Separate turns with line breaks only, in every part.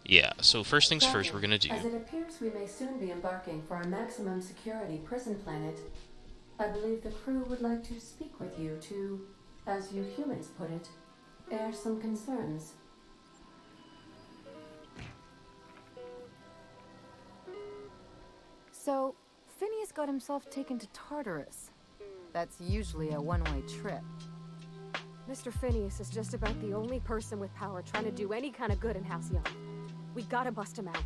Yeah, so first things first, we're
Captain,
gonna do.
as it appears we may soon be embarking for our maximum security prison planet, I believe the crew would like to speak with you to, as you humans put it, air some concerns.
So, Phineas got himself taken to Tartarus. That's usually a one-way trip.
Mr. Phineas is just about the only person with power trying to do any kind of good in Halcyon. We gotta bust him out.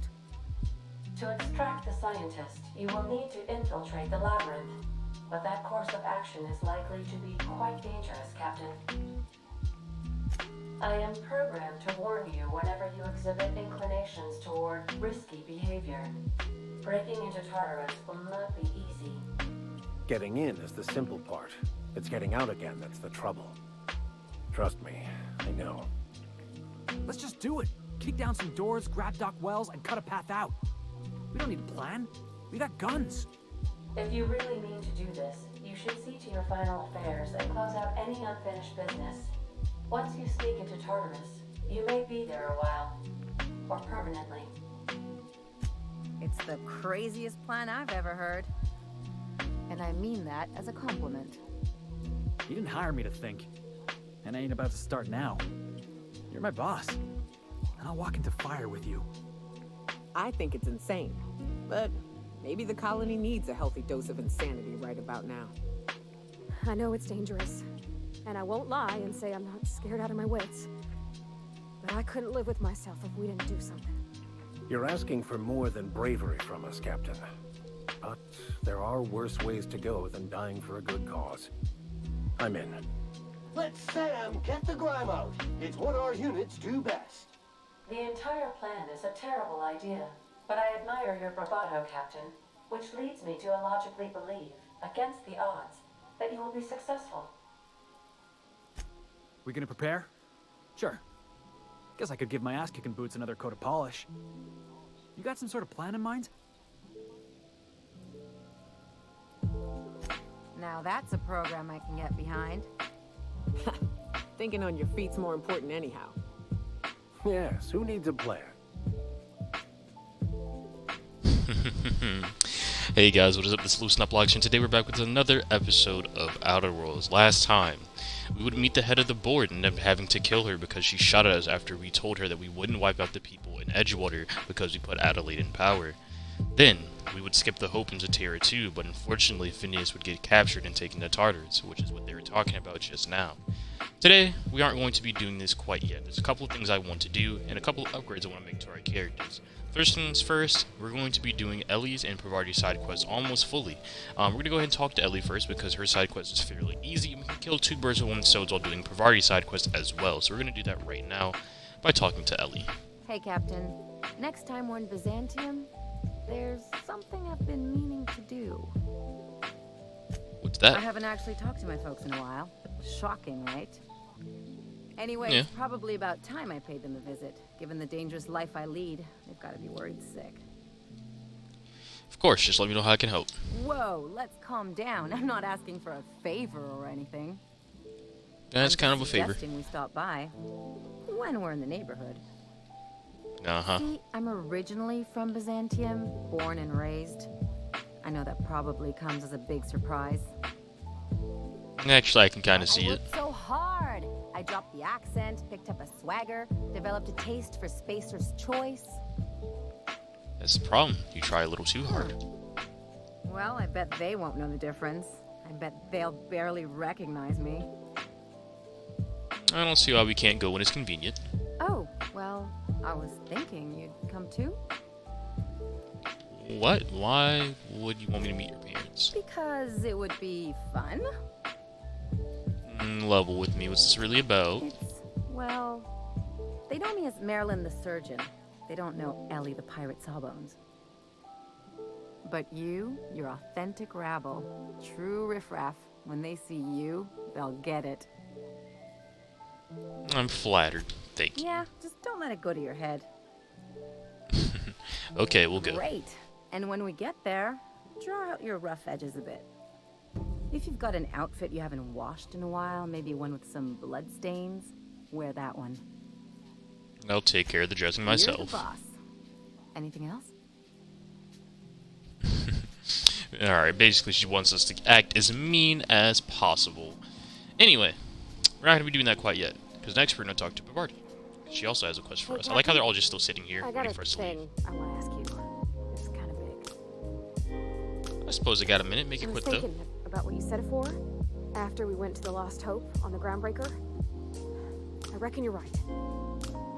To extract the scientist, you will need to infiltrate the labyrinth, but that course of action is likely to be quite dangerous, Captain. I am programmed to warn you whenever you exhibit inclinations toward risky behavior. Breaking into Tartarus will not be easy.
Getting in is the simple part. It's getting out again that's the trouble. Trust me, I know.
Let's just do it. Kick down some doors, grab Doc Wells, and cut a path out. We don't need a plan. We got guns.
If you really mean to do this, you should see to your final affairs and close out any unfinished business. Once you sneak into Tartarus, you may be there a while. Or permanently.
It's the craziest plan I've ever heard. And I mean that as a compliment.
You didn't hire me to think. And I ain't about to start now. You're my boss. And I'll walk into fire with you.
I think it's insane. But maybe the colony needs a healthy dose of insanity right about now.
I know it's dangerous. And I won't lie and say I'm not scared out of my wits. But I couldn't live with myself if we didn't do something.
You're asking for more than bravery from us, Captain. But there are worse ways to go than dying for a good cause. I'm in.
Let Sam get the grime out. It's what our units do best.
The entire plan is a terrible idea, but I admire your bravado, Captain, which leads me to illogically believe, against the odds, that you will be successful.
We gonna prepare? Sure. Guess I could give my ass-kicking boots another coat of polish. You got some sort of plan in mind?
Now that's a program I can get behind.
Thinking on your feet's more important anyhow.
Yes, who needs a plan?
Hey guys, what is up? This is Loosen Up Logs, and today we're back with another episode of Outer Worlds. Last time, we would meet the head of the board and end up having to kill her because she shot at us after we told her that we wouldn't wipe out the people in Edgewater because we put Adelaide in power. Then, we would skip the Hope into Terra 2, but unfortunately Phineas would get captured and taken to Tartarus, which is what they were talking about just now. Today, we aren't going to be doing this quite yet. There's a couple of things I want to do, and a couple of upgrades I want to make to our characters. First things first, we're going to be doing Ellie's and Parvati's side quests almost fully. We're going to go ahead and talk to Ellie first because her side quest is fairly easy, and we can kill two birds with one stone while doing Parvati's side quest as well. So we're going to do that right now by talking to Ellie.
Hey, Captain. Next time we're in Byzantium, there's something I've been meaning to do.
What's that?
I haven't actually talked to my folks in a while. Shocking, right? Anyway,
Yeah.
It's probably about time I paid them a visit. Given the dangerous life I lead, they've got to be worried sick.
Of course, just let me know how I can help.
Whoa, let's calm down. I'm not asking for a favor or anything.
That's
I'm
kind of a
just
favor.
suggesting we stop by when we're in the neighborhood.
Uh-huh.
See, I'm originally from Byzantium, born and raised. I know that probably comes as a big surprise.
Actually, I can kind of see
I
it.
worked so hard. I dropped the accent, picked up a swagger, developed a taste for Spacer's Choice.
That's the problem. You try a little too hard.
Well, I bet they won't know the difference. I bet they'll barely recognize me.
I don't see why we can't go when it's convenient.
Oh, well, I was thinking you'd come too.
What? Why would you want me to meet your parents?
Because it would be fun.
Level with me. What's this really about?
Well, they know me as Marilyn the Surgeon. They don't know Ellie the Pirate Sawbones. But you're authentic rabble. True riffraff. When they see you, they'll get it.
I'm flattered. Thank you.
Yeah, just don't let it go to your head.
Okay, we'll go.
Great. And when we get there, draw out your rough edges a bit. If you've got an outfit you haven't washed in a while, maybe one with some blood stains, wear that one.
I'll take care of the dressing
You're the
myself.
boss. Anything else?
Alright, basically she wants us to act as mean as possible. Anyway, we're not going to be doing that quite yet, because next we're going to talk to Bavardi. She also has a quest for us. I like how they're all just still sitting here,
I got
waiting
a
for us to leave.
thing I want to ask you. It's kind of big.
I suppose I got a minute, make
I
it
was
quick though.
thinking about what you said before, after we went to the Lost Hope on the Groundbreaker. I reckon you're right.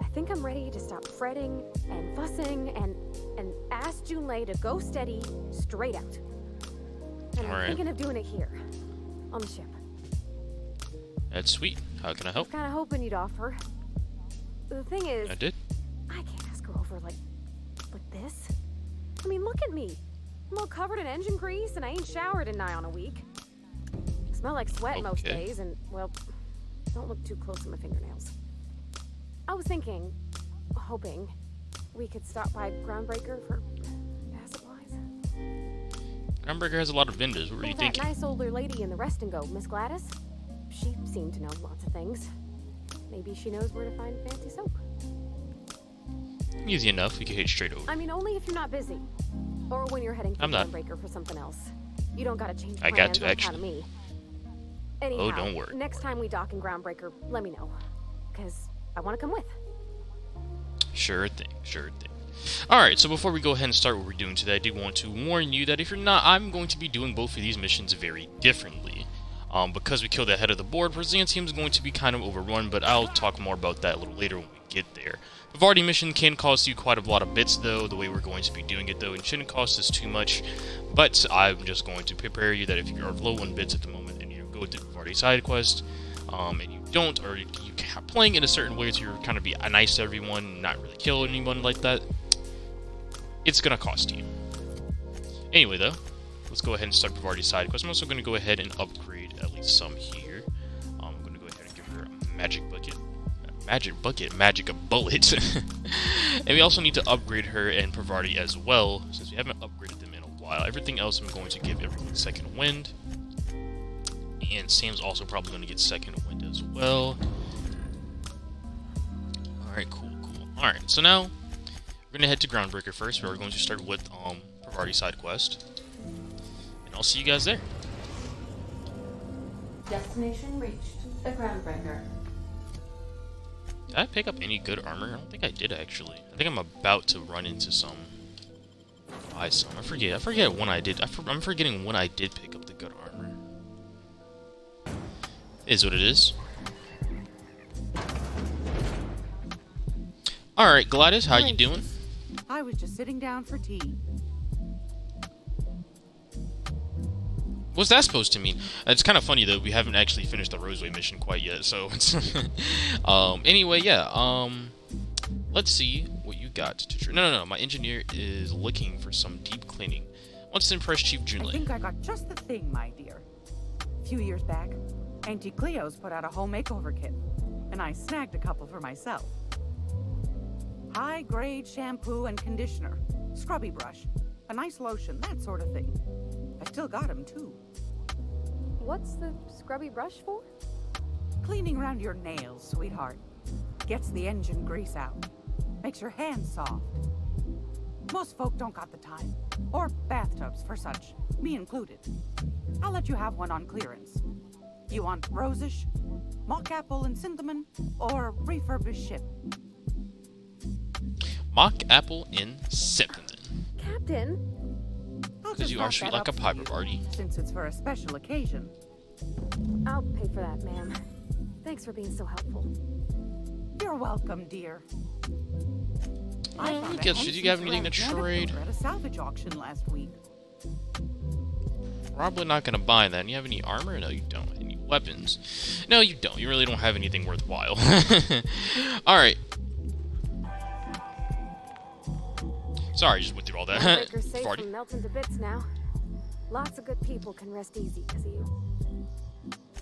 I think I'm ready to stop fretting and fussing and ask Junlei to go steady straight out. And I'm
Alright.
thinking of doing it here, on the ship.
That's sweet. How can I
I was
help?
kind of hoping you'd offer. The thing is,
I did.
I can't ask her over like this. I mean, look at me. I'm all covered in engine grease and I ain't showered in nigh on a week. I smell like sweat most
Okay.
days and, well, don't look too close at my fingernails. I was hoping, we could stop by Groundbreaker for gas supplies.
Groundbreaker has a lot of vendors. What were you
That
thinking?
nice older lady in the rest and go, Miss Gladys. She seemed to know lots of things. Maybe she knows where to find fancy soap.
Easy enough. We can hit straight over.
I mean, only if you're not busy. Or when you're heading to
I'm not.
Groundbreaker for something else. You don't gotta change
I
plans
got to,
on account
actually.
of me. Anyhow,
don't worry.
next time we dock in Groundbreaker, let me know. Because I want to come with.
Sure thing, sure thing. Alright, so before we go ahead and start what we're doing today, I do want to warn you that if you're not, I'm going to be doing both of these missions very differently. Because we killed the head of the board, Byzantium is going to be kind of overrun, but I'll talk more about that a little later when we get there. The Vardy mission can cost you quite a lot of bits, though, the way we're going to be doing it, though. It shouldn't cost us too much, but I'm just going to prepare you that if you are low on bits at the moment and you go with the Vardy side quest, and you don't, or you playing in a certain way to kind of be nice to everyone, not really kill anyone like that, it's gonna cost you. Anyway, though, let's go ahead and start Bavardi's side quest. I'm also going to go ahead and upgrade at least some here. I'm going to go ahead and give her a magic bucket. Magic bullet. And we also need to upgrade her and Bavardi as well, since we haven't upgraded them in a while. Everything else I'm going to give everyone second wind. And Sam's also probably going to get second wind as well. Alright, cool. Alright, so now we're going to head to Groundbreaker first, where we're going to start with Bavardi's side quest. And I'll see you guys there.
Destination reached. The Groundbreaker.
Did I pick up any good armor? I don't think I did, actually. I think I'm about to run into some. Buy some. I forget when I did. I'm forgetting when I did pick up the good armor. Is what it is. Alright, Gladys, how you doing?
I was just sitting down for tea.
What's that supposed to mean? It's kind of funny, though. We haven't actually finished the Roseway mission quite yet, so it's... anyway, yeah, let's see what you got to... No. My engineer is looking for some deep cleaning. Wants to impress Chief
I
Junlei.
think I got just the thing, my dear. A few years back, Auntie Cleo's put out a home makeover kit, and I snagged a couple for myself. High-grade shampoo and conditioner, scrubby brush, a nice lotion, that sort of thing. I still got 'em, too.
What's the scrubby brush for?
Cleaning around your nails, sweetheart. Gets the engine grease out. Makes your hands soft. Most folk don't got the time. Or bathtubs for such, me included. I'll let you have one on clearance. You want rosish, mock apple and cinnamon, or refurbished ship?
Mock apple in Simpleton.
Captain?
I'll
Because
just
you are
knock
sweet
that
like a
up for
pie,
you,
Bavardi.
since it's for a special occasion.
I'll pay for that, ma'am. Thanks for being so helpful.
You're welcome, dear. I found a
Guess, did you have
handsome
anything to
ceramic
trade?
filter at a salvage auction last week.
Probably not gonna buy that. You have any armor? No, you don't. Any weapons? No, you don't. You really don't have anything worthwhile. Alright. Sorry, I just went through all that.
Groundbreaker's safe
Bavardi.
from melting to bits now. Lots of good people can rest easy because of you.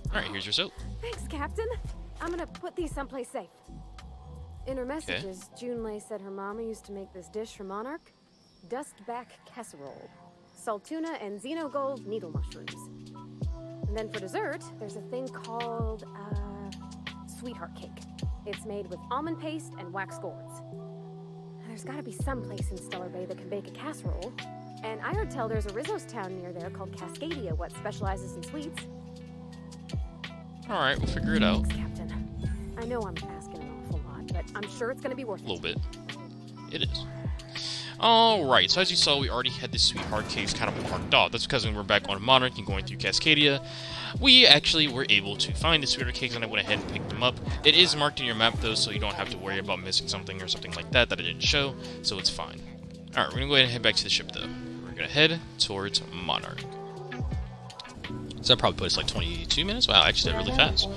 Alright, here's your soap.
Thanks, Captain. I'm gonna put these someplace safe. In her messages, Junlei said her mama used to make this dish for Monarch. Dustback casserole. Salt tuna and xenogold needle mushrooms. And then for dessert, there's a thing called, sweetheart cake. It's made with almond paste and wax gourds. There's gotta be some place in Stellar Bay that can bake a casserole. And I heard tell there's a Rizzo's town near there called Cascadia, what specializes in sweets.
Alright, we'll figure it out.
Thanks, Captain. I know I'm asking an awful lot, but I'm sure it's gonna be worth it.
A little bit. It is. Alright, so as you saw, we already had this sweetheart case kind of marked off. That's because when we're back on Monarch and going through Cascadia, we actually were able to find the sweetheart cakes, and I went ahead and picked them up. It is marked in your map, though, so you don't have to worry about missing something or something like that I didn't show, so it's fine. Alright, we're going to go ahead and head back to the ship, though. We're going to head towards Monarch. So that probably put us like 22 minutes? Wow, actually, that really fast.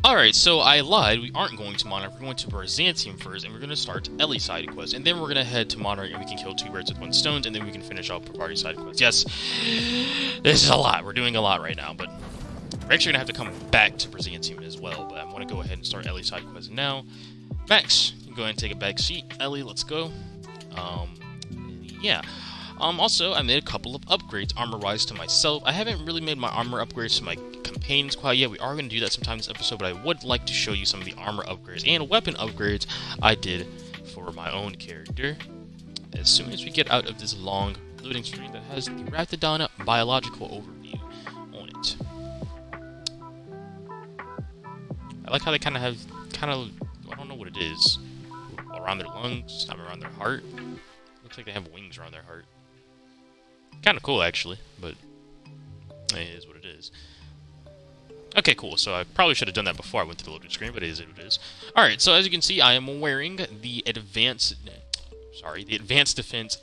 Alright, so I lied. We aren't going to Monarch. We're going to Byzantium first, and we're going to start Ellie's side quest. And then we're going to head to Monarch, and we can kill 2 birds with 1 stone, and then we can finish off Party's side quest. Yes, this is a lot. We're doing a lot right now, but we're actually going to have to come back to Byzantium as well. But I want to go ahead and start Ellie's side quest now. Max, you can go ahead and take a back seat. Ellie, let's go. Yeah. Also, I made a couple of upgrades armor-wise to myself. I haven't really made my armor upgrades to my companions quite yet. We are going to do that sometime in this episode, but I would like to show you some of the armor upgrades and weapon upgrades I did for my own character. As soon as we get out of this long loading screen that has the Raptidon biological overview on it. I like how they kind of have, I don't know what it is, around their lungs, around their heart. Looks like they have wings around their heart. Kind of cool, actually, but it is what it is. Okay, cool. So I probably should have done that before I went to the loading screen, but it is what it is. Alright, so as you can see, I am wearing the Advanced Defense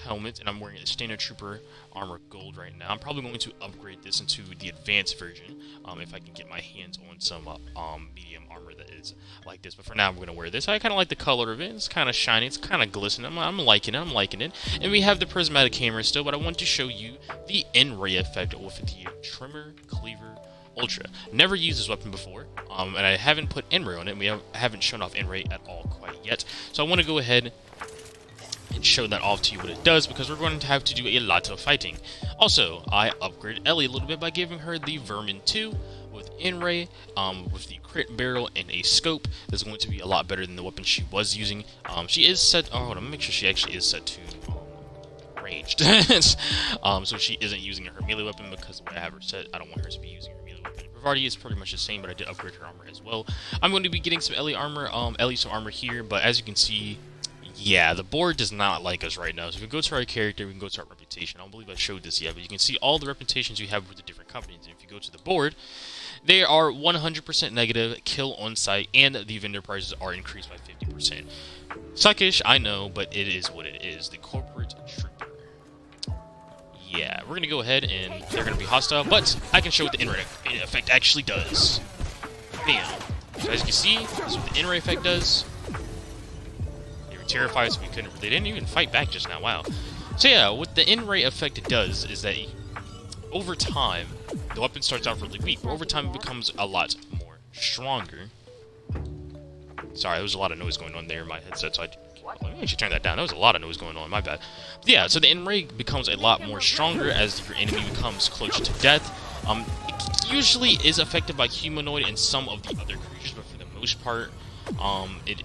helmet, and I'm wearing a Standard Trooper Armor Gold right now. I'm probably going to upgrade this into the Advanced version, if I can get my hands on some medium armor that is like this. But for now, I'm going to wear this. I kind of like the color of it. It's kind of shiny. It's kind of glistening. I'm liking it. And we have the prismatic camera still, but I want to show you the N-Ray effect with the Trimmer Cleaver Ultra. Never used this weapon before, and I haven't put N-Ray on it. We haven't shown off N-Ray at all quite yet. So I want to go ahead and show that off to you what it does, because we're going to have to do a lot of fighting. Also, I upgraded Ellie a little bit by giving her the Vermin 2 with N-Ray, with the crit barrel and a scope. That's going to be a lot better than the weapon she was using. She is set, hold on, make sure she actually is set to ranged. So she isn't using her melee weapon, because the way I have her set, I don't want her to be using her melee weapon. Brevard is pretty much the same, but I did upgrade her armor as well. I'm going to be getting some Ellie armor, some armor here, but as you can see, yeah, the board does not like us right now. So if we go to our character, we can go to our reputation. I don't believe I showed this yet, but you can see all the reputations you have with the different companies. And if you go to the board, they are 100% negative, kill on sight, and the vendor prices are increased by 50%. Suckish, I know, but it is what it is. The corporate trooper. Yeah, we're going to go ahead and they're going to be hostile, but I can show what the N-Ray effect actually does. Bam. So as you can see, this is what the N-Ray effect does. Terrified, so they didn't even fight back just now. Wow. So yeah, what the N-Ray effect does is that over time, the weapon starts out really weak, but over time it becomes a lot more stronger. Sorry, there was a lot of noise going on there in my headset, so let me actually turn that down. There was a lot of noise going on, my bad. But yeah, so the N-Ray becomes a lot more stronger as your enemy becomes close to death. It usually is affected by humanoid and some of the other creatures, but for the most part, it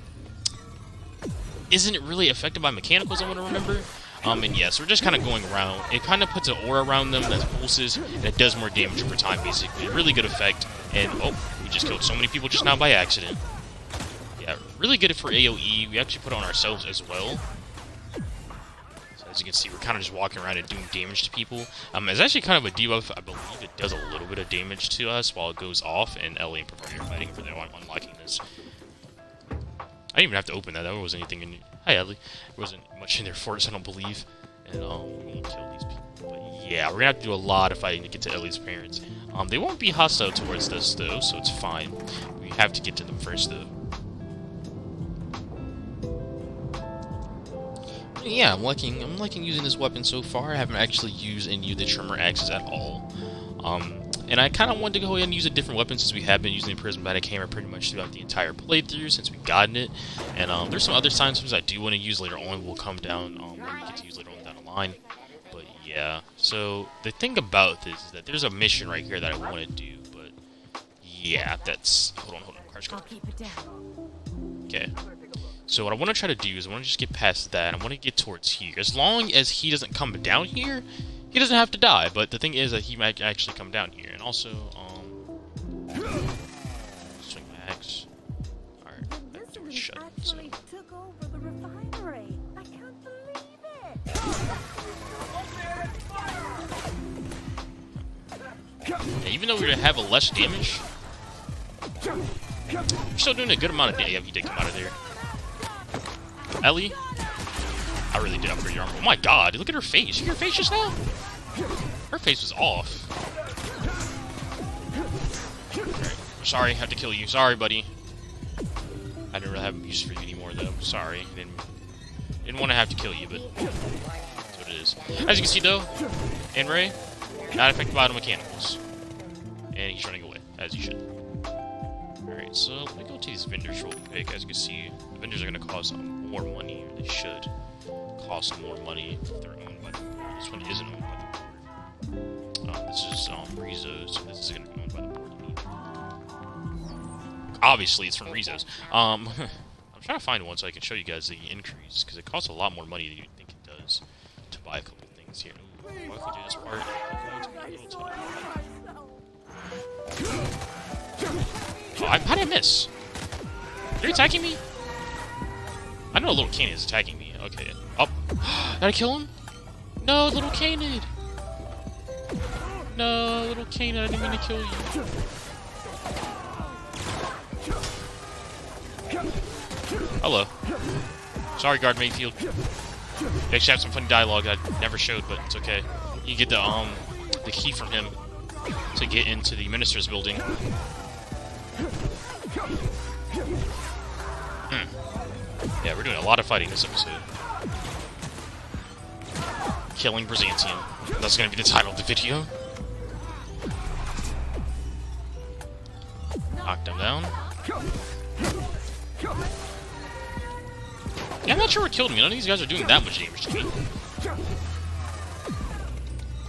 isn't really affected by mechanicals, I want to remember. And yeah, so we're just kind of going around. It kind of puts an aura around them that pulses, and it does more damage over time, basically. A really good effect. And, oh, we just killed so many people just now by accident. Yeah, really good for AoE. We actually put it on ourselves as well. So as you can see, we're kind of just walking around and doing damage to people. It's actually kind of a debuff. I believe it does a little bit of damage to us while it goes off, and Ellie and Brevard are fighting for them. I'm unlocking this. I didn't even have to open that. There wasn't anything in. Hi, Ellie. There wasn't much in there for us, I don't believe. And we won't kill these people. But yeah, we're gonna have to do a lot of fighting to get to Ellie's parents. They won't be hostile towards us though, so it's fine. We have to get to them first though. Yeah, I'm liking using this weapon so far. I haven't actually used any of the Tremor axes at all. And I kind of wanted to go ahead and use a different weapon since we have been using the prismatic hammer pretty much throughout the entire playthrough since we've gotten it. And there's some other signs I do want to use later on. Will come down when we get to use later on down the line. But yeah, so the thing about this is that there's a mission right here that I want to do. But yeah, that's hold on,
I'll keep it down.
Okay. So what I want to try to do is I want to just get past that. I want to get towards here. As long as he doesn't come down here, he doesn't have to die. But the thing is that he might actually come down here. And also, swing my axe. Alright, that door's shut. So.
Took over the refinery. I can't believe it.
Yeah, even though we're gonna have a less damage, we're still doing a good amount of damage. Yeah, he did come out of there. Ellie? I really did upgrade your armor. Oh my god, look at her face. You see her face just now? Her face was off. Alright, sorry, I have to kill you. Sorry, buddy. I didn't really have use for you anymore, though. Sorry. Didn't want to have to kill you, but that's what it is. As you can see, though, Ray, not affected by the mechanicals. And he's running away, as he should. Alright, so let me go to these vendors real quick. As you can see, the vendors are going to cost more money, or they should cost more money if they're owned by the board. This one isn't owned by the board. This is Rizzo's, so this is going to be owned by the board. Obviously, it's from Rizzo's. I'm trying to find one so I can show you guys the increase, because it costs a lot more money than you think it does to buy a couple things here. Ooh, why can't I do this part? Oh, how did I miss? They're attacking me? I know a little cannon is attacking me. Okay. Oh. Did I kill him? No, little cannon! No, little cannon, I didn't mean to kill you. Hello. Sorry, Guard Mayfield. They actually have some funny dialogue that I never showed, but it's okay. You get the key from him to get into the Minister's building. Yeah, we're doing a lot of fighting this episode. Killing Byzantium. That's gonna be the title of the video. Knock them down. Yeah, I'm not sure what killed me. None of these guys are doing that much damage to me.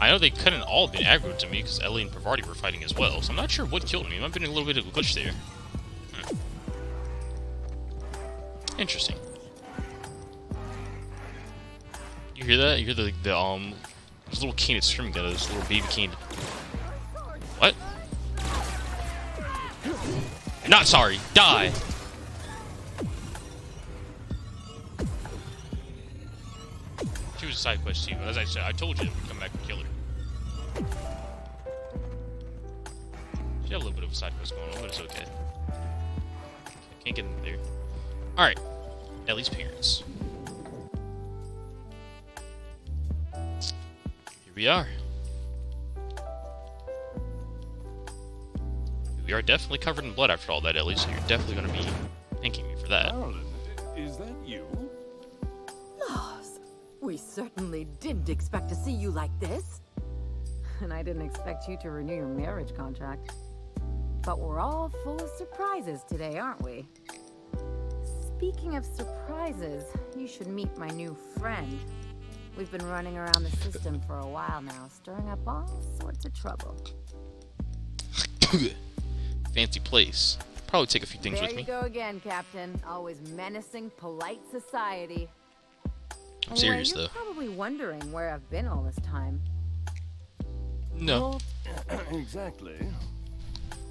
I know they couldn't all have been aggroed to me because Ellie and Parvati were fighting as well, so I'm not sure what killed me. It might have been a little bit of a glitch there. Interesting. You hear that? You hear the this little cane that's screaming at us, little baby cane. What? You're not sorry. Die. She was a side quest too, but as I said, I told you that we'd come back and kill her. She had a little bit of a side quest going on, but it's okay. Can't get in there. Alright. Ellie's parents. Here we are. We are definitely covered in blood after all that, Ellie, so you're definitely going to be thanking me for that.
Marilyn, is that you?
Loss. We certainly didn't expect to see you like this. And I didn't expect you to renew your marriage contract. But we're all full of surprises today, aren't we? Speaking of surprises, you should meet my new friend. We've been running around the system for a while now, stirring up all sorts of trouble.
Fancy place. Probably take a few things with me.
There you go again, Captain. Always menacing polite society.
I'm serious,
you're
though.
Probably wondering where I've been all this time.
No.
Exactly.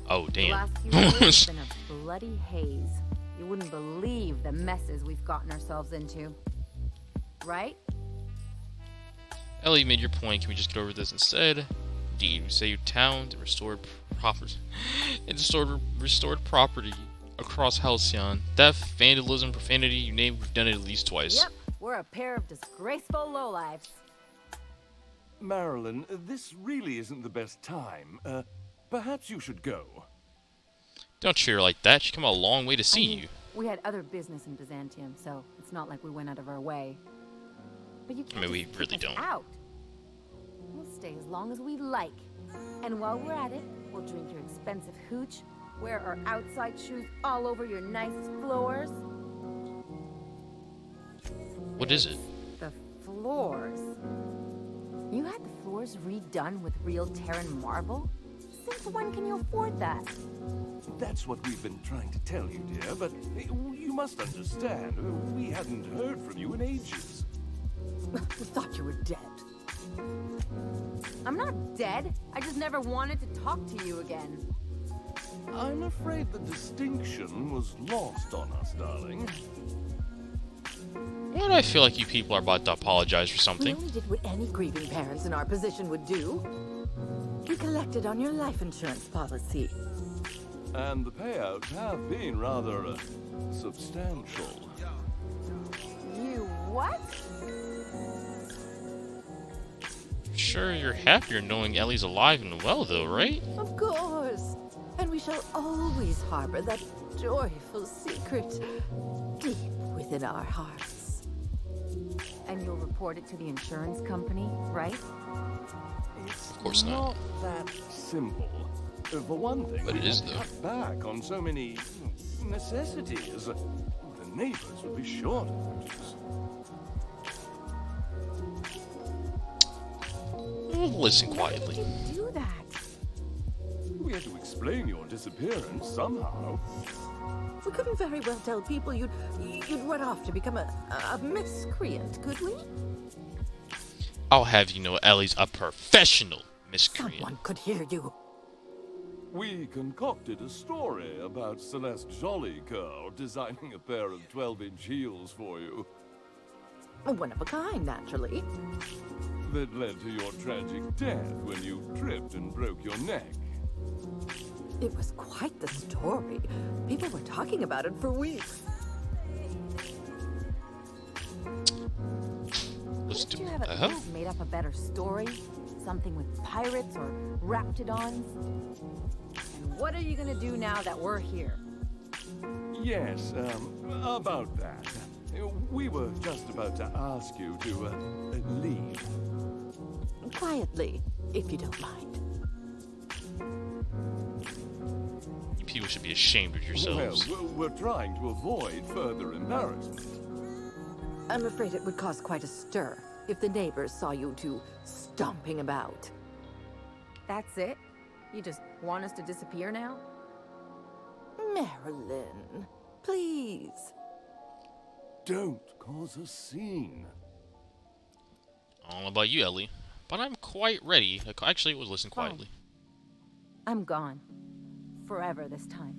Oh,
The
damn.
last few days have been a bloody haze. You wouldn't believe the messes we've gotten ourselves into. Right?
Ellie, you made your point. Can we just get over this instead? Indeed, we saved towns and restored property. restored property across Halcyon. Theft, vandalism, profanity, you name it, we've done it at least twice.
Yep, we're a pair of disgraceful lowlifes.
Marilyn, this really isn't the best time. Perhaps you should go.
Don't treat her like that. She come a long way to see you.
We had other business in Byzantium, so it's not like we went out of our way. But you can't
we
just
really
kick us
don't.
out. We'll stay as long as we like. And while we're at it, we'll drink your expensive hooch, wear our outside shoes all over your nice floors.
What is it?
The floors. You had the floors redone with real Terran marble? Since when can you afford that?
That's what we've been trying to tell you, dear, but you must understand, we hadn't heard from you in ages.
I thought you were dead.
I'm not dead. I just never wanted to talk to you again.
I'm afraid the distinction was lost on us, darling.
Why do I feel like you people are about to apologize for
We
something?
only did what any grieving parents in our position would do. We collected on your life insurance policy.
And the payouts have been rather substantial.
You what?
Sure, you're happier knowing Ellie's alive and well, though, right?
Of course. And we shall always harbor that joyful secret deep within our hearts.
And you'll report it to the insurance company, right?
It's
Of course not.
that simple. For one thing,
But it
we
is,
have
though.
cut back on so many necessities. The neighbors would be sure to notice.
Listen
Why
quietly.
did you do that?
We had to explain your disappearance somehow.
We couldn't very well tell people you'd run off to become a miscreant, could we?
I'll have you know Ellie's a professional miscreant.
Someone could hear you.
We concocted a story about Celeste Jollycurl designing a pair of 12-inch heels for you
One of a kind, naturally.
that led to your tragic death when you tripped and broke your neck.
It was quite the story. People were talking about it for weeks.
Let's
Didn't
do
you have
what the
at
hell?
least made up a better story? Something with pirates or raptidons? And what are you gonna do now that we're here?
Yes, about that. We were just about to ask you to leave.
Quietly, if you don't mind.
You people should be ashamed of yourselves.
Well, we're trying to avoid further embarrassment.
I'm afraid it would cause quite a stir if the neighbors saw you two stomping about.
That's it? You just want us to disappear now?
Marilyn, please.
Don't cause a scene.
I don't know about you, Ellie, but I'm quite ready. Actually, we'll listen
Fine.
quietly.
I'm gone. Forever this time.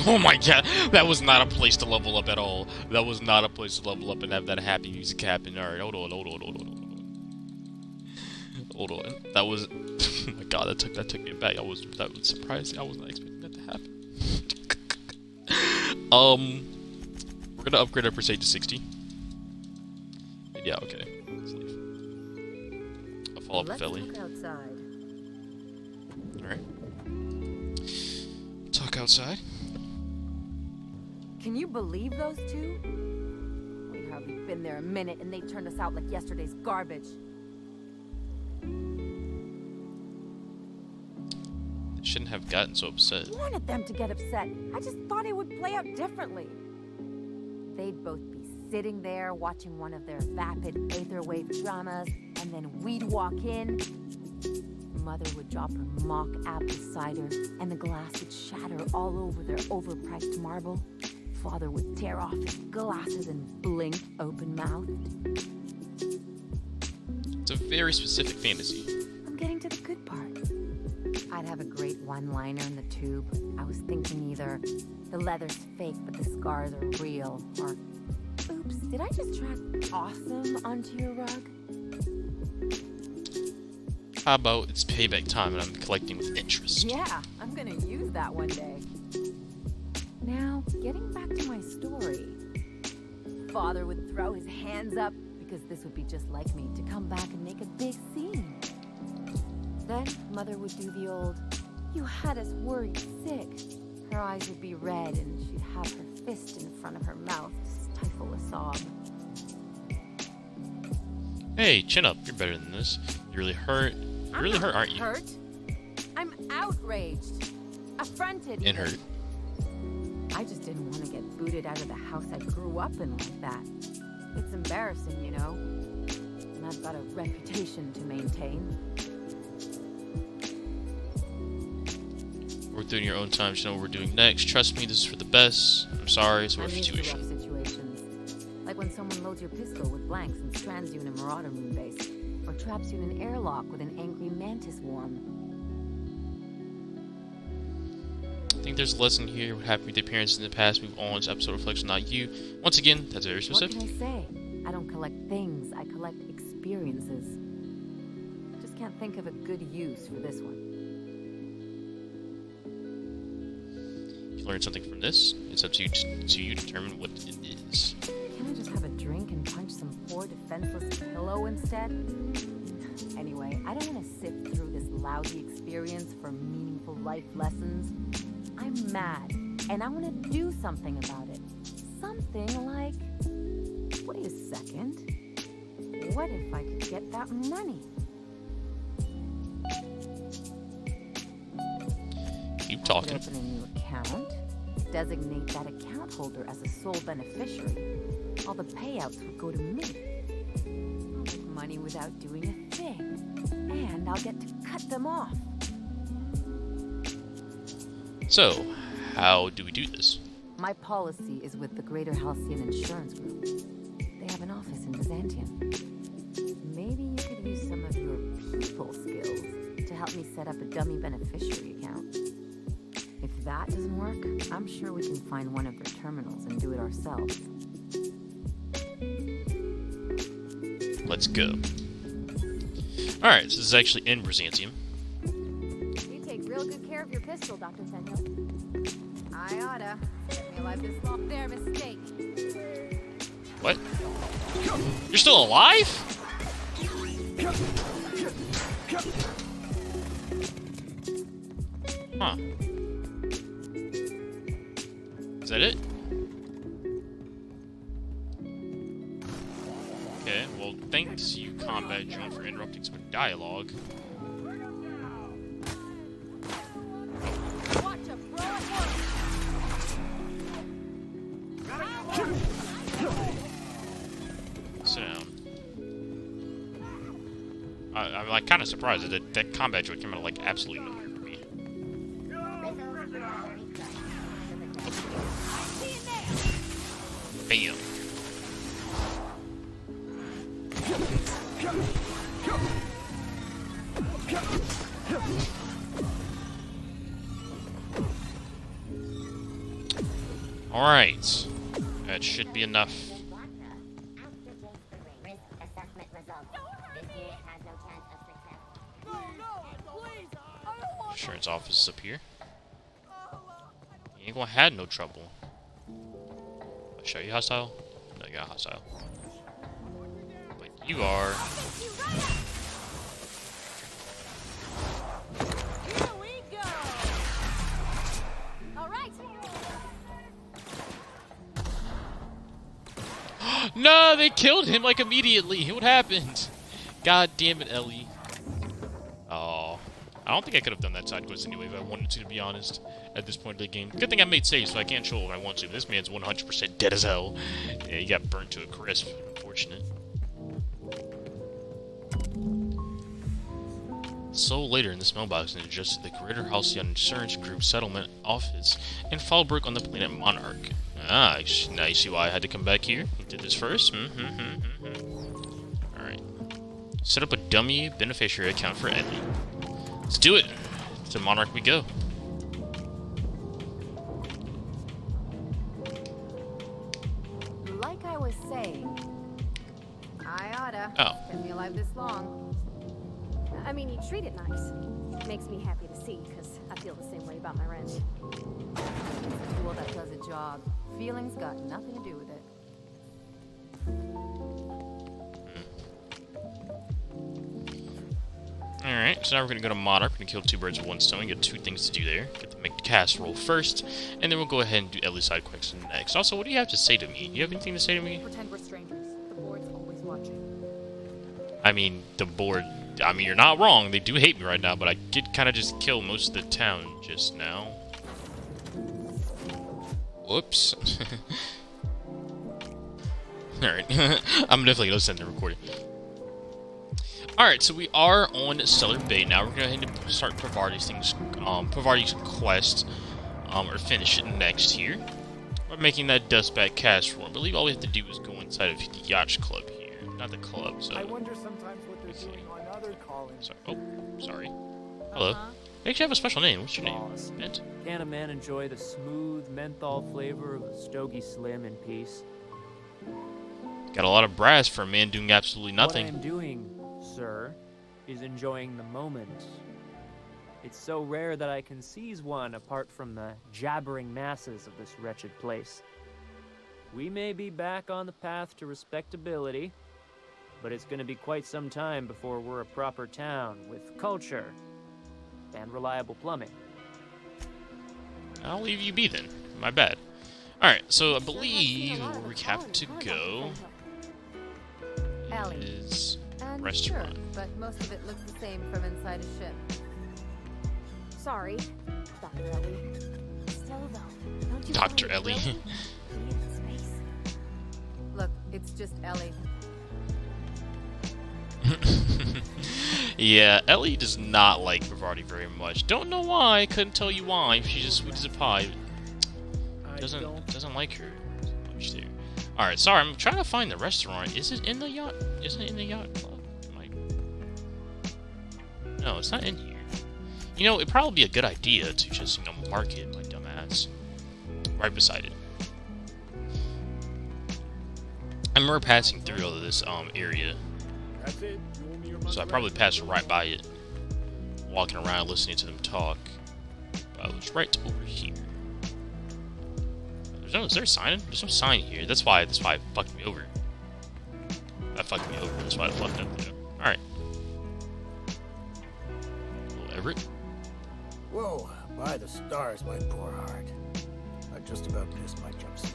Oh my god, that was not a place to level up at all. That was not a place to level up and have that happy music happen. Alright, hold on. Hold on. That was oh my god, that took me back. That was surprising. I was not expecting that to happen. We're gonna upgrade our Prestige to 60. Yeah, okay. Let's leave. I'll follow up with
Let's
Ellie.
look outside.
Alright. Talk outside.
Can you believe those two? We hardly been there a minute and they turned us out like yesterday's garbage.
They shouldn't have gotten so upset.
I wanted them to get upset. I just thought it would play out differently. They'd both be sitting there watching one of their vapid aetherwave dramas, and then we'd walk in. Mother would drop her mock apple cider, and the glass would shatter all over their overpriced marble. Father would tear off his glasses and blink open-mouthed.
It's a very specific fantasy.
I'm getting to the good part. I'd have a great one-liner in the tube. I was thinking either the leather's fake but the scars are real, or oops, did I just track awesome onto your rug?
How about it's payback time and I'm collecting with interest?
Yeah, I'm gonna use that one day. Now, getting back to my story. Father would throw his hands up because this would be just like me to come back and make a big scene. Then Mother would do the old, "You had us worried sick." Her eyes would be red and she'd have her fist in front of her mouth to stifle a sob.
Hey, chin up. You're better than this. You really hurt. You're really hurt, aren't you?
Hurt? I'm outraged. Affronted.
And hurt.
I just didn't want to get booted out of the house I grew up in like that. It's embarrassing, you know. And I've got a reputation to maintain.
through in your own time to know what we're doing next. Trust me, this is for the best. I'm sorry, it's a rough
I'm used to rough
situation.
situations. Like when someone loads your pistol with blanks and strands you in a Marauder moon base, or traps you in an airlock with an angry mantis worm.
I think there's a lesson here. What happened with the appearances in the past move on. This episode reflects not you. Once again, that's very specific.
What can I say? I don't collect things, I collect experiences. Just can't think of a good use for this one.
You learn something from this. It's up to you to determine what it is.
Can I just have a drink and punch some poor defenseless pillow instead? Anyway, I don't want to sift through this lousy experience for meaningful life lessons. I'm mad, and I want to do something about it. Something like... Wait a second. What if I could get that money?
Keep talking.
Open a new account. Designate that account holder as a sole beneficiary. All the payouts would go to me. I'll make money without doing a thing. And I'll get to cut them off.
So, how do we do this?
My policy is with the Greater Halcyon Insurance Group. They have an office in Byzantium. Maybe you could use some of your people skills to help me set up a dummy beneficiary account. If that doesn't work, I'm sure we can find one of their terminals and do it ourselves.
Let's go. Alright, so this is actually in Byzantium.
You take real good care of your pistol, Dr. Fenhill.
I oughta. Let me live this long. Their mistake.
What? You're still alive? Huh. Is that it? Okay, well, thanks you, Combat Drone, for interrupting some dialogue. Sit down. I'm like kind of surprised that that combat droid came out of like absolutely nowhere for me. Bam. All right, that should be enough. Insurance office is up here. You ain't gonna have no trouble. I'll show you hostile. No, you're not hostile. But you are.
Here we go. All right.
No, they killed him like immediately. What happened? God damn it, Ellie. Oh. I don't think I could have done that side quest anyway if I wanted to be honest, at this point of the game. Good thing I made saves, so I can't show if I want to. This man's 100% dead as hell. Yeah, he got burnt to a crisp. Unfortunate. So later in this mailbox, and adjusted the Greater Halcyon Insurance Group settlement office in Fallbrook on the planet Monarch. Ah, now you see why I had to come back here? He did this first? Alright. Set up a dummy beneficiary account for Ellie. Let's do it! To Monarch we go.
Like I was saying, I oughta.
Oh.
Kept me alive this long.
I mean, you treat it nice. Makes me happy to see, because I feel the same way about my wrench.
It's a tool that does a job. Feelings got nothing to do with it.
Alright, so now we're gonna go to Monarch. We're gonna kill two birds with one stone. We got two things to do there. Get to make the casserole first, and then we'll go ahead and do Ellie's side quest next. Also, what do you have to say to me? Do you have anything to say to me?
Pretend we're strangers. The board's always watching.
I mean, the board... I mean, you're not wrong. They do hate me right now, but I did kind of just kill most of the town just now. Whoops. Alright. I'm definitely gonna send the recording. Alright, so we are on Stellar Bay now. We're going to start Parvati's things, Parvati's quest, or finish it next here. We're making that Dustbat casserole. I believe all we have to do is go inside of the Yacht Club here. Not the club, so...
I wonder sometimes what they're doing on other callings.
Sorry. Oh, sorry. Hello. You actually have a special name. What's your name?
Boss.
Bent?
Can a man enjoy the smooth menthol flavor of a Stogie Slim in peace?
Got a lot of brass for a man doing absolutely nothing.
What I am doing, sir, is enjoying the moment. It's so rare that I can seize one apart from the jabbering masses of this wretched place. We may be back on the path to respectability, but it's going to be quite some time before we're a proper town with culture and reliable plumbing.
I'll leave you be then. My bad. Alright, so I believe where we have to go
Ellie.
is
Sure,
restaurant.
but most of it looks the same from inside a ship.
Sorry, Dr. Ellie. Still though, don't you
Dr.
find it
Ellie.
thrilling? Being in space?
Look, it's just Ellie.
Yeah, Ellie does not like Parvati very much. Don't know why. Couldn't tell you why. She's as sweet as a pie. Doesn't like her much too. All right, sorry. I'm trying to find the restaurant. Is it in the yacht? Isn't it in the yacht club? No, it's not in here. You know, it'd probably be a good idea to just, you know, mark it, my dumbass, right beside it. I remember passing through all of this area.
That's it.
So I probably passed right by it, walking around listening to them talk. But I was right over here. Is there a sign? There's no sign here. That's why it fucked me over. That fucked me over. That's why I fucked up there. Alright. Little Everett.
Whoa, by the stars, my poor heart. I just about missed my jumpsuit.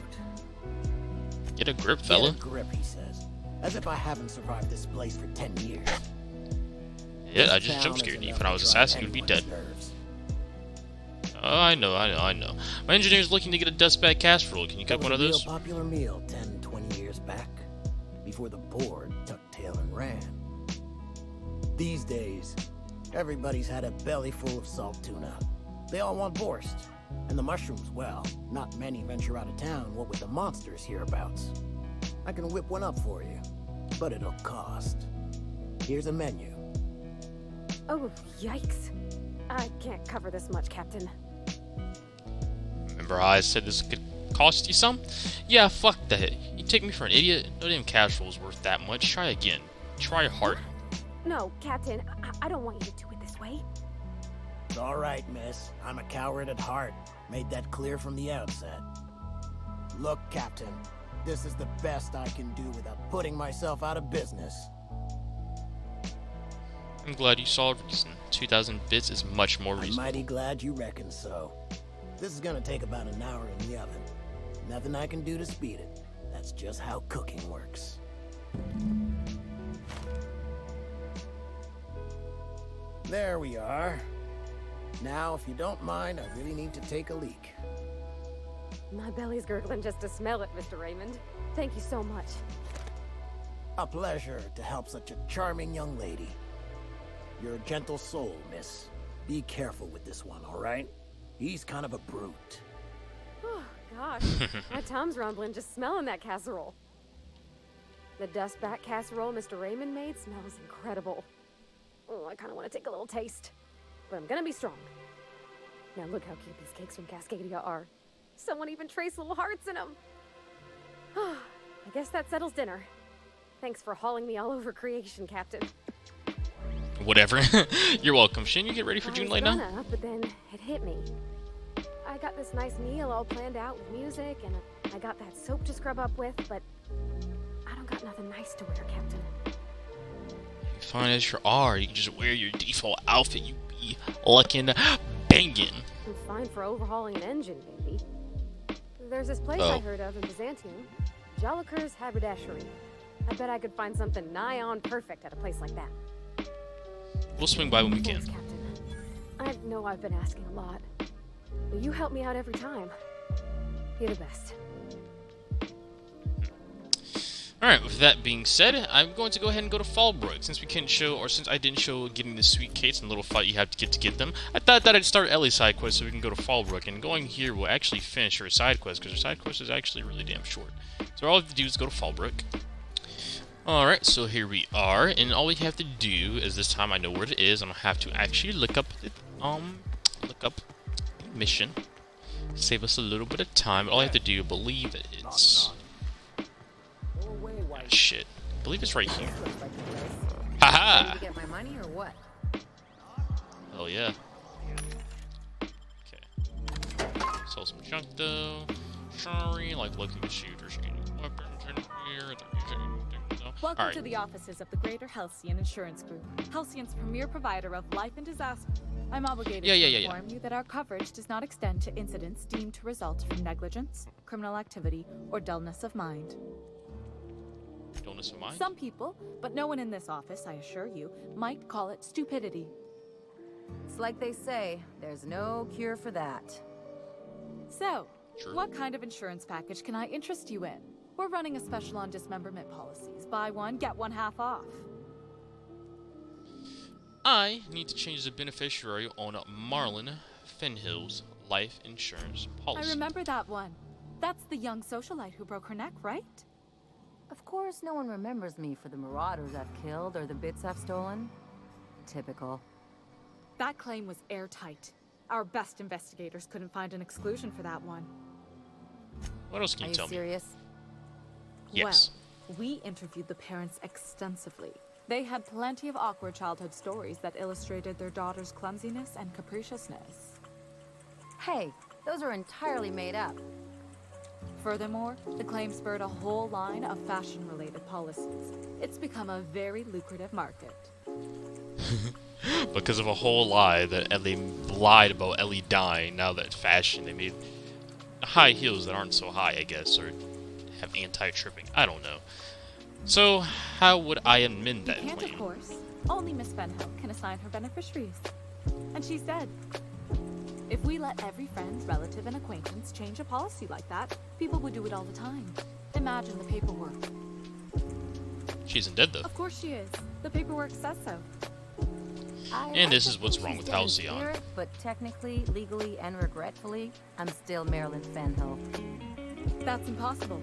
Get a grip, fella.
Get a grip, he says. As if I haven't survived this place for 10 years.
Yeah, I just jump scared you. When I was assassin, you'd be dead. Oh, I know. My engineer's looking to get a dustbag casserole. Can you cook one of those?
A popular meal 10, 20 years back, before the board tucked tail and ran. These days, everybody's had a belly full of salt tuna. They all want borscht. And the mushrooms, well, not many venture out of town, what with the monsters hereabouts. I can whip one up for you, but it'll cost. Here's a menu.
Oh, yikes. I can't cover this much, Captain.
Remember how I said this could cost you some? Yeah, fuck that. You take me for an idiot? No damn casserole's worth that much. Try again. Try harder.
No, Captain, I don't want you to do it this way.
It's all right, miss. I'm a coward at heart. Made that clear from the outset. Look, Captain, this is the best I can do without putting myself out of business.
I'm glad you saw a reason. 2,000 bits is much more
I'm
reasonable.
mighty glad you reckon so. This is gonna take about an hour in the oven. Nothing I can do to speed it. That's just how cooking works. There we are. Now, if you don't mind, I really need to take a leak.
My belly's gurgling just to smell it, Mr. Raymond. Thank you so much.
A pleasure to help such a charming young lady. You're a gentle soul, miss. Be careful with this one, all right? He's kind of a brute.
Oh, gosh. My tum's rumbling just smelling that casserole. The dustbat casserole Mr. Raymond made smells incredible. Oh, I kind of want to take a little taste. But I'm gonna be strong. Now look how cute these cakes from Cascadia are. Someone even traced little hearts in them. I guess that settles dinner. Thanks for hauling me all over creation, Captain.
Whatever. You're welcome. Shouldn't you get ready for June late now?
But then it hit me. I got this nice meal all planned out with music, and I got that soap to scrub up with, but I don't got nothing nice to wear, Captain.
Fine as you are. You can just wear your default outfit. You be looking banging.
I'm fine for overhauling an engine, maybe. There's this place I heard of in Byzantium, Joliker's Haberdashery. I bet I could find something nigh on perfect at a place like that.
We'll swing by when we can.
Thanks, Captain. I know I've been asking a lot, but you help me out every time. You're the best.
Alright, with that being said, I'm going to go ahead and go to Fallbrook. Since we couldn't show, or since I didn't show getting the sweet cakes and the little fight you have to get them, I thought that I'd start Ellie's side quest so we can go to Fallbrook. And going here will actually finish her side quest, because her side quest is actually really damn short. So all we have to do is go to Fallbrook. Alright, so here we are, and all we have to do is this time I know where it is. I'm going to have to actually look up the mission. Save us a little bit of time. All I have to do, I believe that it's... shit. I believe it's right here. Haha!
Ready to get my money or what?
Oh yeah. Okay. Sell some junk though. Sorry, like looking at shooters, getting weapons in here.
Welcome to the offices of the Greater Halcyon Insurance Group, Halcyon's premier provider of life and disaster. I'm obligated to inform you that our coverage does not extend to incidents deemed to result from negligence, criminal activity, or dullness of mind.
Dullness of mind?
Some people, but no one in this office, I assure you, might call it stupidity.
It's like they say, there's no cure for that.
So, what kind of insurance package can I interest you in? We're running a special on dismemberment policies. Buy one, get one half off.
I need to change the beneficiary on Marlon Fenhill's life insurance policy.
I remember that one. That's the young socialite who broke her neck, right?
Of course, no one remembers me for the marauders I've killed or the bits I've stolen. Typical.
That claim was airtight. Our best investigators couldn't find an exclusion for that one.
What else can you tell me?
Are you serious?
Yes.
Well, we interviewed the parents extensively. They had plenty of awkward childhood stories that illustrated their daughter's clumsiness and capriciousness.
Hey, those are entirely made up.
Furthermore, the claim spurred a whole line of fashion-related policies. It's become a very lucrative market.
Because of a whole lie that Ellie lied about Ellie dying, now that fashion, they made high heels that aren't so high, I guess, or have anti-tripping. I don't know. So, how would I amend that
claim? Of course. Only Miss Fenhill can assign her beneficiaries. And she's dead. If we let every friend, relative, and acquaintance change a policy like that, people would do it all the time. Imagine the paperwork.
She isn't dead, though.
Of course she is. The paperwork says so.
And this is what's wrong with Halcyon.
But technically, legally, and regretfully, I'm still Marilyn Fenhill.
That's impossible.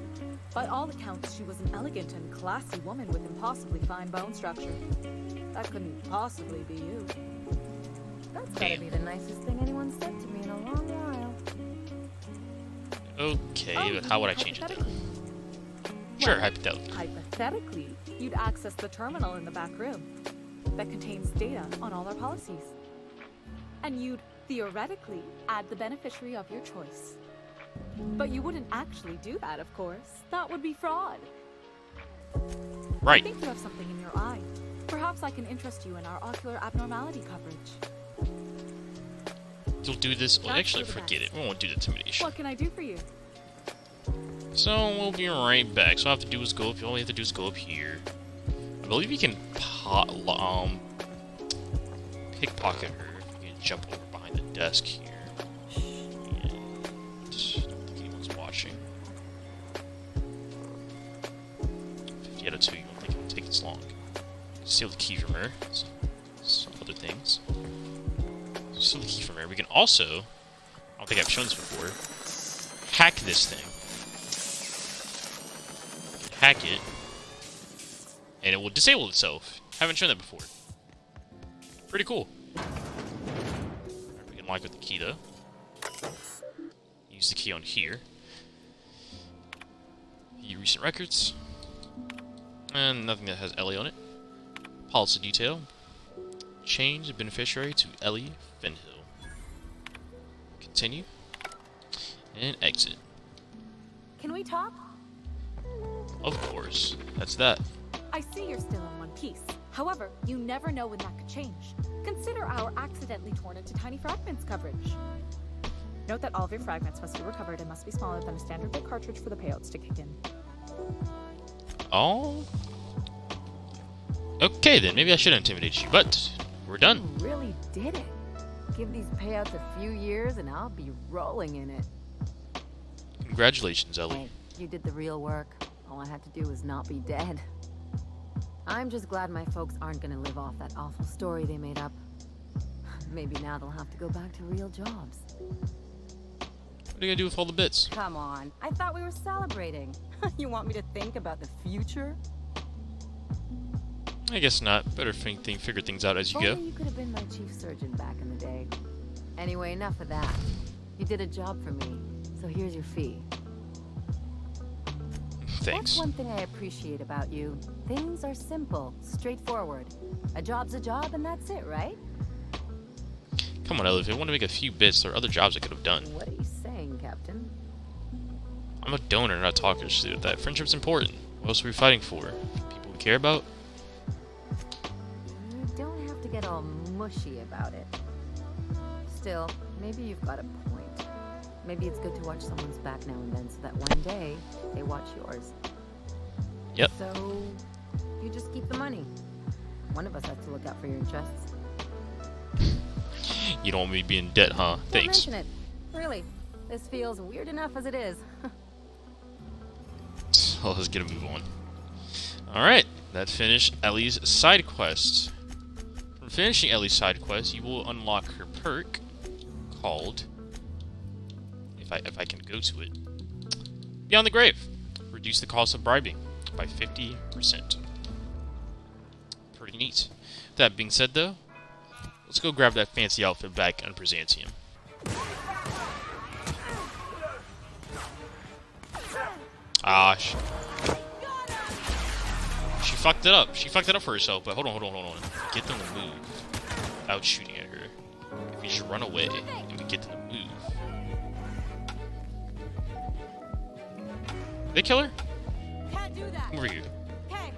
By all accounts, she was an elegant and classy woman with impossibly fine bone structure. That couldn't possibly be you.
That's gotta be the nicest thing anyone said to me in a long while.
Okay, but how would I change it then? Sure, hypothetically.
Hypothetically, you'd access the terminal in the back room that contains data on all our policies. And you'd, theoretically, add the beneficiary of your choice. But you wouldn't actually do that, of course. That would be fraud.
Right.
I think you have something in your eye. Perhaps I can interest you in our ocular abnormality coverage.
You'll do this? Well, actually, forget it. We won't do the intimidation.
What can I do for you?
So, we'll be right back. So all I have to do is go up. All we have to do is go up here. I believe you can pickpocket her if you can jump over behind the desk here. And I don't think anyone's watching. 50 out of 2, you don't think it will take this long. Steal the key from her. Some other things. Steal the key from her. We can also, I don't think I've shown this before, hack this thing. Hack it, and it will disable itself. Haven't shown that before. Pretty cool. We can lock with the key though. Use the key on here. View recent records. And nothing that has Ellie on it. Policy detail. Change the beneficiary to Ellie Fenhill. Continue. And exit.
Can we talk?
Of course. That's that.
I see you're still in one piece. However, you never know when that could change. Consider our accidentally torn into tiny fragments coverage. Note that all of your fragments must be recovered and must be smaller than a standard bit cartridge for the payouts to kick in.
Oh. Okay then, maybe I should intimidate you, but we're done.
You really did it. Give these payouts a few years and I'll be rolling in it.
Congratulations, Ellie.
Hey, you did the real work. All I had to do was not be dead. I'm just glad my folks aren't gonna live off that awful story they made up. Maybe now they'll have to go back to real jobs.
What are you gonna do with all the bits?
Come on, I thought we were celebrating. You want me to think about the future?
I guess not. Better figure things out as you go.
Only you could have been my chief surgeon back in the day. Anyway, enough of that. You did a job for me, so here's your fee.
Thanks.
That's one thing I appreciate about you. Things are simple, straightforward. A job's a job, and that's it, right?
Come on, Ellie. If I want to make a few bits, there are other jobs I could have done.
What are you saying, Captain?
I'm a donor, not a talker. Just do that. Friendship's important. What else are we fighting for? People we care about?
You don't have to get all mushy about it. Still, maybe you've got a point. Maybe it's good to watch someone's back now and then so that one day they watch yours.
Yep.
So, you just keep the money. One of us has to look out for your interests.
You don't want me to be in debt, huh? Thanks.
Don't mention it. Really. This feels weird enough as it is.
So let's get a move on. Alright, that finished Ellie's side quest. From finishing Ellie's side quest, you will unlock her perk called, if I can go to it, Beyond the Grave. Reduce the cost of bribing by 50%. Pretty neat. That being said though, let's go grab that fancy outfit back on Byzantium. Ah, she fucked it up. She fucked it up for herself, but hold on. Get them to move without shooting at her. If we just run away and we get them to move. Did they kill her?
Can't do that.
Come over here.
Okay.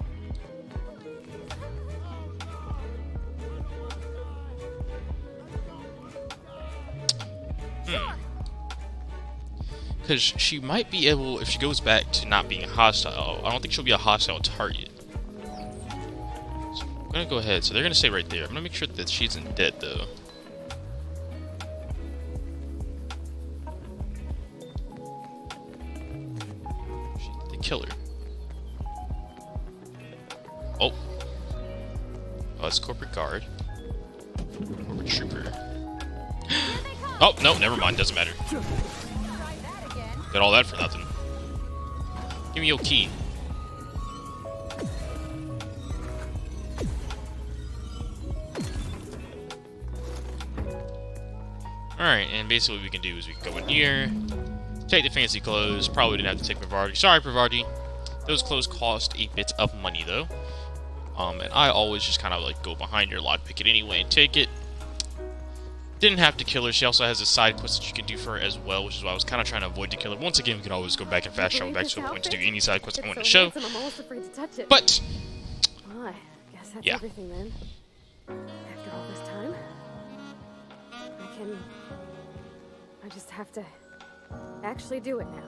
Because she might be able, if she goes back to not being hostile, I don't think she'll be a hostile target. So I'm gonna go ahead. So they're gonna stay right there. I'm gonna make sure that she isn't dead though. They kill her. Oh. Oh, it's corporate guard. Corporate trooper. Oh, no, never mind. Doesn't matter. Got all that for nothing. Give me your key. Alright, and basically what we can do is we can go in here, take the fancy clothes. Probably didn't have to take Privardi. Sorry, Privardi. Those clothes cost a bit of money, though. And I always just kind of like go behind your lockpick it anyway and take it. Didn't have to kill her. She also has a side quest that you can do for her as well, which is why I was kind of trying to avoid to kill her. Once again, we can always go back and fast travel back to a point to do any side quest I want to show.
I'm almost afraid to touch it.
But
Well, I guess that's
yeah.
everything then. After all this time, I just have to actually do it now.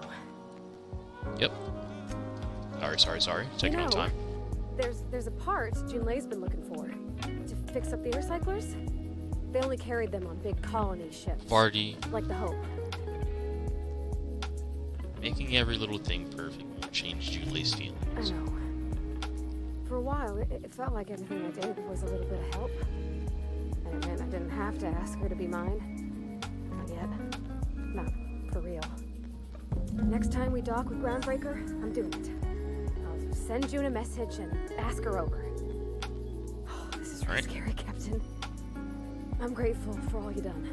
Yep. Sorry. Taking on time.
There's a part Junlei's been looking for to fix up the air cyclers. They only carried them on big colony ships.
Vardy.
Like the Hope.
Making every little thing perfect won't change Julie's feelings.
I know. For a while, it felt like everything I did was a little bit of help. And it meant I didn't have to ask her to be mine. Not yet. Not for real. Next time we dock with Groundbreaker, I'm doing it. I'll send June a message and ask her over. Oh, this is really scary, Captain. I'm grateful for all you've done.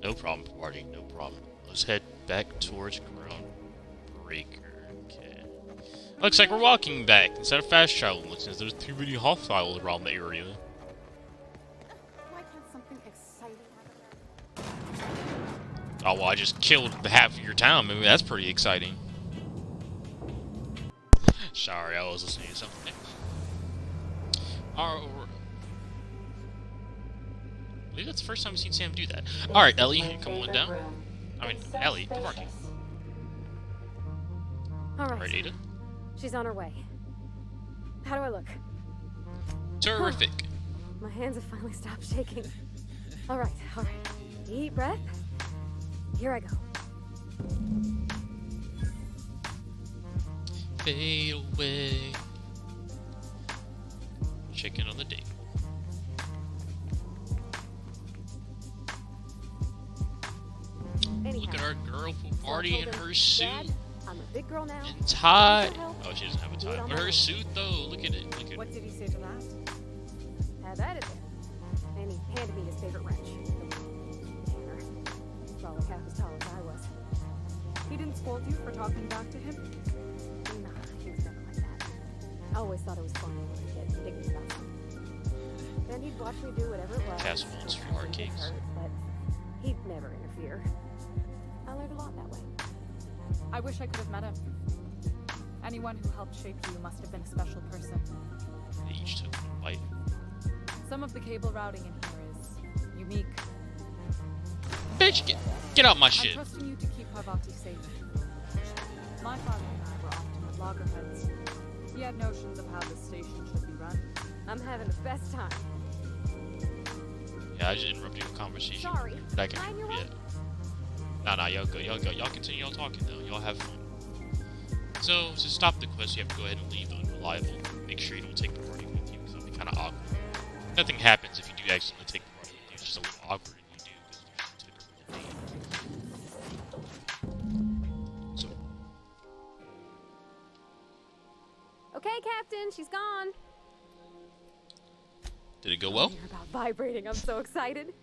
No problem, Vardy. No problem. Let's head back towards Groundbreaker. Okay. Looks like we're walking back instead of fast traveling, since there's too many hostiles around the area.
Why can't something exciting happen?
Oh, well, I just killed half of your town. Maybe that's pretty exciting. Sorry, I was listening to something. I believe that's the first time we've seen Sam do that. Alright, Ellie, come on down. Ellie, Privardi.
Alright,
Ada?
she's on her way. How do I look?
Terrific.
My hands have finally stopped shaking. Alright. Deep breath. Here I go.
fade away. Check in on the date.
Anyhow,
Look at our girl
so I
party
told
in
him,
her suit
Dad, I'm a big girl now.
and tie.
Need your help?
Oh, she doesn't have a
Do it
tie.
on
But
my
her
own.
suit though, look at it. Look at it.
What did he say to that?
Have at it then. And he handed me his favorite wrench. Hammer. Probably half as tall as I was.
He didn't scold you for talking back to him?
Nah, he was never like that. I always thought it was funny when he get indignant about something. Then he'd watch me do whatever it was.
Castle Wolf's
so
free
I didn't get
arcades.
hurt, but he'd never interfere. I learned a lot that way.
I wish I could have met him. Anyone who helped shape you must have been a special person.
They each took one bite.
Some of the cable routing in here is unique.
Bitch, get out my
I'm
shit.
trusting you to keep Parvati safe. My father and I were often at loggerheads. He had notions of how the station should be run.
I'm having the best time.
Yeah, I just interrupted your conversation.
Sorry.
But I can.
Mind your
Yeah. Nah, y'all go. Y'all go. Y'all continue y'all talking though. Y'all have fun. So, to stop the quest, you have to go ahead and leave the unreliable. Make sure you don't take the party with you, because it'll be kind of awkward. Nothing happens if you do accidentally take the party with you. It's just a little awkward if you do, because you took her with you. So,
Okay, Captain, she's gone.
did it go well?
You're about vibrating. I'm so excited.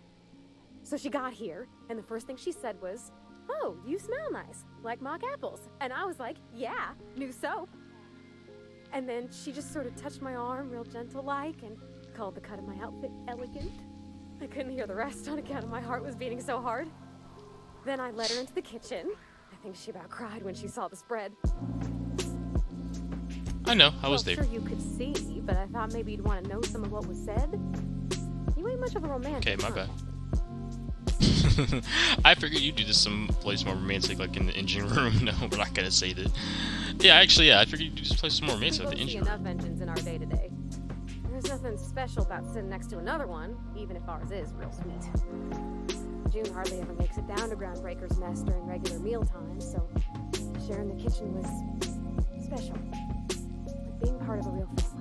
So she got here, and the first thing she said was, "Oh, you smell nice, like mock apples." And I was like, "Yeah, new soap." And then she just sort of touched my arm real gentle-like and called the cut of my outfit elegant. I couldn't hear the rest on account of my heart was beating so hard. Then I led her into the kitchen. I think she about cried when she saw the spread.
I know, I was
Well,
there.
sure you could see, but I thought maybe you'd want to know some of what was said. You ain't much of a romantic.
Okay, my
huh?
bad. I figured you'd do this someplace more romantic, like in the engine room. No, we're not gonna say that. Yeah, actually, yeah, I figured you'd do this place more romantic, like the
We'll see
engine room.
enough engines in our day-to-day. There's nothing special about sitting next to another one, even if ours is real sweet. June hardly ever makes it down to Groundbreaker's mess during regular meal time, so sharing the kitchen was special. Like being part of a real family.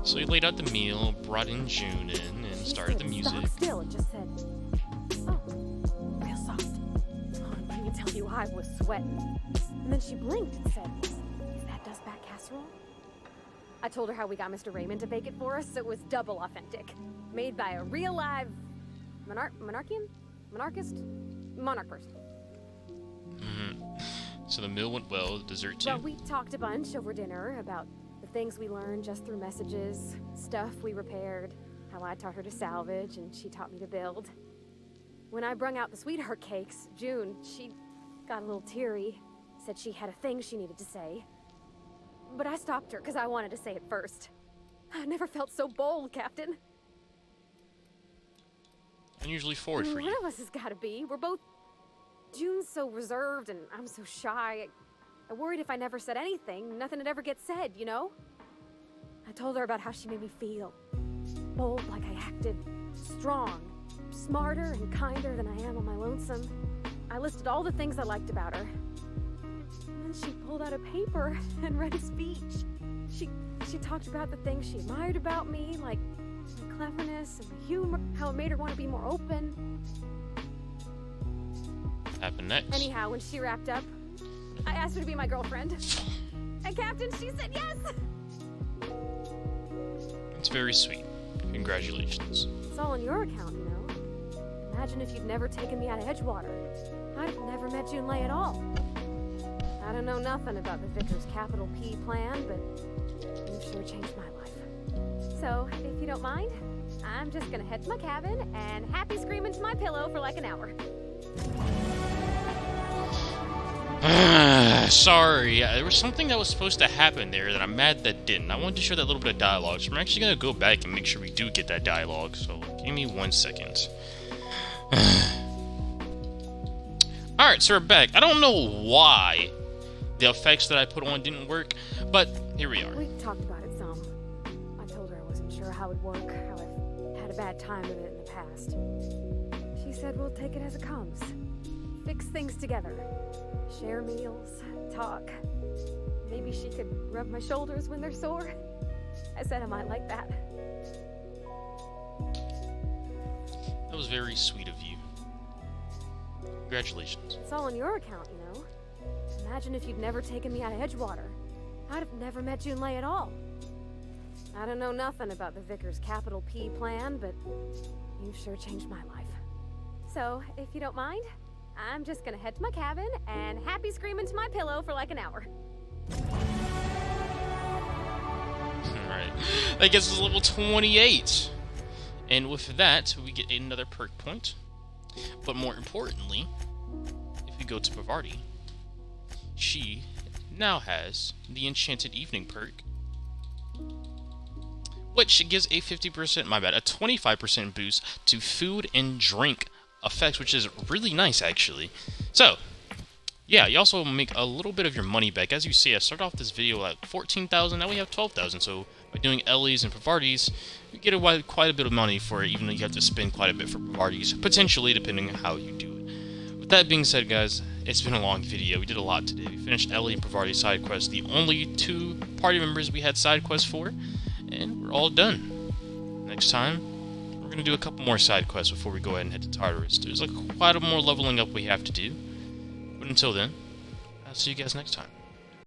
So you laid out the meal, brought in June in, and
She
started the
stood
music.
stock still and just said, "Oh, real soft." Oh, and let me tell you, I was sweating. And then she blinked and said, "Is that dustback casserole?" I told her how we got Mr. Raymond to bake it for us, so it was double authentic. Made by a real live monarch person.
So the meal went well, the dessert too.
Well, we talked a bunch over dinner about the things we learned just through messages, stuff we repaired, how I taught her to salvage and she taught me to build. When I brung out the sweetheart cakes, June, she got a little teary, said she had a thing she needed to say. But I stopped her because I wanted to say it first. I never felt so bold, Captain.
Unusually forward for
One
you.
of us has got to be. We're both... June's so reserved and I'm so shy. I worried if I never said anything, nothing would ever get said, you know? I told her about how she made me feel. Bold like I acted. Strong. Smarter and kinder than I am on my lonesome. I listed all the things I liked about her. And then she pulled out a paper and read a speech. She talked about the things she admired about me, like my cleverness and my humor, how it made her want to be more open.
Happened next.
Anyhow, when she wrapped up, I asked her to be my girlfriend. And Captain, she said yes!
It's very sweet. Congratulations.
It's all on your account, you know? Imagine if you'd never taken me out of Edgewater. I'd have never met Junlei at all. I don't know nothing about the Vickers capital P plan, but you've sure changed my life. So, if you don't mind, I'm just gonna head to my cabin and happy scream into my pillow for like an hour.
Sorry, there was something that was supposed to happen there that I'm mad that didn't. I wanted to share that little bit of dialogue, so I'm actually going to go back and make sure we do get that dialogue, so give me 1 second. Alright, so we're back. I don't know why the effects that I put on didn't work, but here we are.
We talked about it some. I told her I wasn't sure how it'd work, how I've had a bad time with it in the past. She said we'll take it as it comes. fix things together. Share meals, talk. Maybe she could rub my shoulders when they're sore. I said I might like that.
That was very sweet of you. Congratulations.
It's all on your account, you know. Imagine if you'd never taken me out of Edgewater. I'd have never met Junlei at all. I don't know nothing about the Vickers capital P plan, but you've sure changed my life. So, if you don't mind, I'm just gonna head to my cabin and happy scream into my pillow for like an hour.
Alright. That gets us level 28. And with that, we get another perk point. But more importantly, if we go to Bavardi, she now has the Enchanted Evening perk, which gives a 25% boost to food and drink effects, which is really nice, actually. So, yeah, you also make a little bit of your money back. As you see, I started off this video at 14,000, now we have 12,000, so by doing Ellie's and Bavardi's, you get quite a bit of money for it, even though you have to spend quite a bit for Bavardi's, potentially, depending on how you do it. With that being said, guys, it's been a long video. We did a lot today. We finished Ellie and Bavardi's side quests, the only 2 party members we had side quests for, and we're all done. Next time, we're going to do a couple more side quests before we go ahead and head to Tartarus. There's quite a more leveling up we have to do. But until then, I'll see you guys next time.